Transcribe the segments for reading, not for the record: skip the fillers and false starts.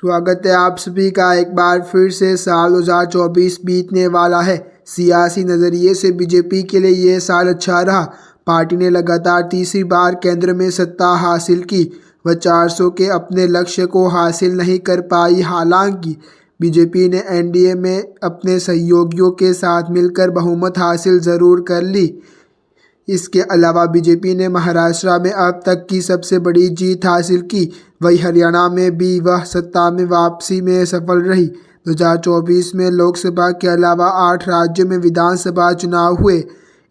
स्वागत है आप सभी का एक बार फिर से। साल 2024 बीतने वाला है। सियासी नज़रिए से बीजेपी के लिए ये साल अच्छा रहा। पार्टी ने लगातार तीसरी बार केंद्र में सत्ता हासिल की। वह 400 के अपने लक्ष्य को हासिल नहीं कर पाई। हालांकि बीजेपी ने एनडीए में अपने सहयोगियों के साथ मिलकर बहुमत हासिल ज़रूर कर ली। इसके अलावा बीजेपी ने महाराष्ट्र में अब तक की सबसे बड़ी जीत हासिल की। वहीं हरियाणा में भी वह सत्ता में वापसी में सफल रही। 2024 में लोकसभा के अलावा 8 राज्यों में विधानसभा चुनाव हुए।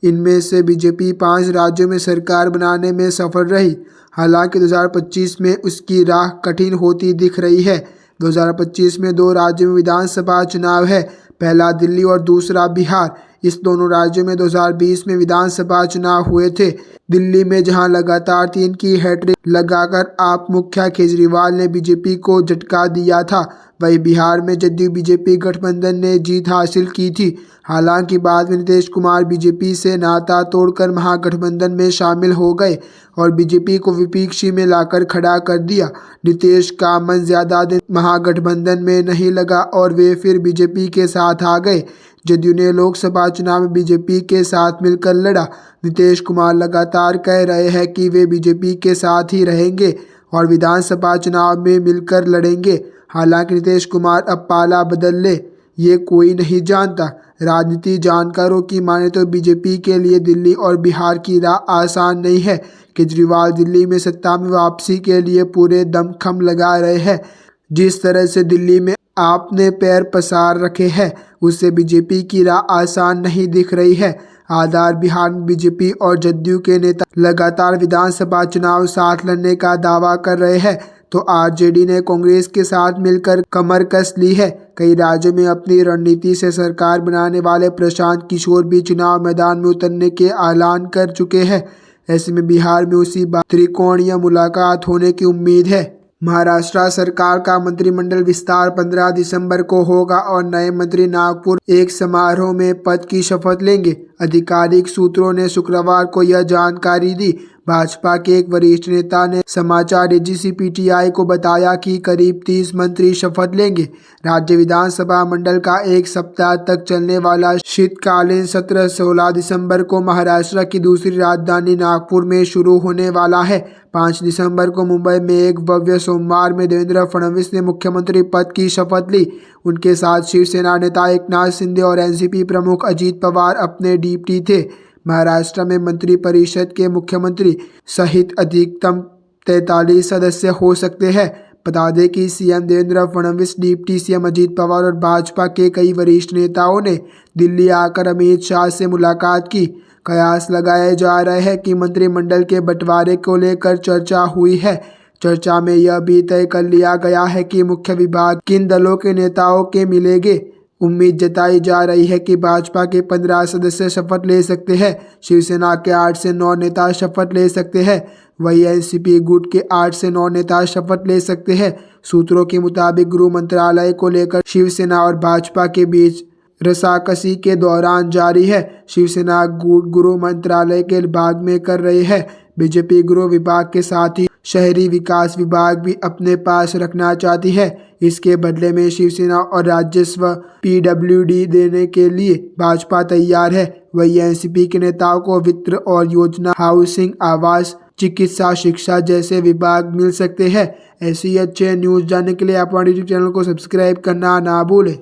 इनमें से बीजेपी 5 राज्यों में सरकार बनाने में सफल रही। हालांकि 2025 में उसकी राह कठिन होती दिख रही है। 2025 में 2 राज्यों में विधानसभा चुनाव है, पहला दिल्ली और दूसरा बिहार। इस दोनों राज्यों में 2020 में विधानसभा चुनाव हुए थे। दिल्ली में जहां लगातार 3 की हैट्रिक लगाकर आप मुखिया केजरीवाल ने बीजेपी को झटका दिया था, वहीं बिहार में जदयू बीजेपी गठबंधन ने जीत हासिल की थी। हालांकि बाद में नीतीश कुमार बीजेपी से नाता तोड़कर महागठबंधन में शामिल हो गए और बीजेपी को विपक्षी में लाकर खड़ा कर दिया। नीतीश का मन ज़्यादा दिन महागठबंधन में नहीं लगा और वे फिर बीजेपी के साथ आ गए। जदयू ने लोकसभा चुनाव में बीजेपी के साथ मिलकर लड़ा। नीतीश कुमार लगातार कह रहे हैं कि वे बीजेपी के साथ ही रहेंगे और विधानसभा चुनाव में मिलकर लड़ेंगे। हालांकि नीतीश कुमार अब पाला बदल ले, ये कोई नहीं जानता। राजनीति जानकारों की माने तो बीजेपी के लिए दिल्ली और बिहार की राह आसान नहीं है। केजरीवाल दिल्ली में सत्ता में वापसी के लिए पूरे दमखम लगा रहे हैं। जिस तरह से दिल्ली में आपने पैर पसार रखे हैं, उससे बीजेपी की राह आसान नहीं दिख रही है। आधार बिहार में बीजेपी और जदयू के नेता लगातार विधानसभा चुनाव साथ लड़ने का दावा कर रहे हैं, तो आरजेडी ने कांग्रेस के साथ मिलकर कमर कस ली है। कई राज्यों में अपनी रणनीति से सरकार बनाने वाले प्रशांत किशोर भी चुनाव मैदान में उतरने के ऐलान कर चुके हैं। ऐसे में बिहार में उसी बार त्रिकोणीय मुलाकात होने की उम्मीद है। महाराष्ट्र सरकार का मंत्रिमंडल विस्तार 15 दिसंबर को होगा और नए मंत्री नागपुर एक समारोह में पद की शपथ लेंगे। आधिकारिक सूत्रों ने शुक्रवार को यह जानकारी दी। भाजपा के एक वरिष्ठ नेता ने समाचार एजेंसी पीटीआई को बताया कि करीब 30 मंत्री शपथ लेंगे। राज्य विधानसभा मंडल का एक सप्ताह तक चलने वाला शीतकालीन सत्र 16 दिसंबर को महाराष्ट्र की दूसरी राजधानी नागपुर में शुरू होने वाला है। 5 दिसंबर को मुंबई में एक भव्य सोमवार में देवेंद्र फडणवीस ने मुख्यमंत्री पद की शपथ ली। उनके साथ शिवसेना नेता एकनाथ शिंदे और एनसीपी प्रमुख अजित पवार अपने डिप्टी थे। महाराष्ट्र में मंत्रिपरिषद के मुख्यमंत्री सहित अधिकतम 43 सदस्य हो सकते हैं। बता दें कि CM Devendra Fadnavis, deputy CM Ajit Pawar और भाजपा के कई वरिष्ठ नेताओं ने दिल्ली आकर अमित शाह से मुलाकात की। कयास लगाए जा रहे हैं कि मंत्रिमंडल के बंटवारे को लेकर चर्चा हुई है। चर्चा में यह भी तय कर लिया गया है कि मुख्य विभाग किन दलों के नेताओं के मिलेंगे। उम्मीद जताई जा रही है कि भाजपा के 15 सदस्य शपथ ले सकते हैं, शिवसेना के 8 से 9 नेता शपथ ले सकते हैं, वहीं एनसीपी गुट के 8 से 9 नेता शपथ ले सकते हैं। सूत्रों के मुताबिक गृह मंत्रालय को लेकर शिवसेना और भाजपा के बीच रसाकसी के दौरान जारी है। शिवसेना गुट गृह मंत्रालय के विभाग में कर रहे हैं। बीजेपी गृह विभाग के साथ ही शहरी विकास विभाग भी अपने पास रखना चाहती है। इसके बदले में शिवसेना और राजस्व पीडब्ल्यूडी देने के लिए भाजपा तैयार है। वही एनसीपी के नेताओं को वित्त और योजना, हाउसिंग, आवास, चिकित्सा, शिक्षा जैसे विभाग मिल सकते हैं। ऐसी अच्छे न्यूज़ जानने के लिए आप हमारे यूट्यूब चैनल को सब्सक्राइब करना ना भूलें।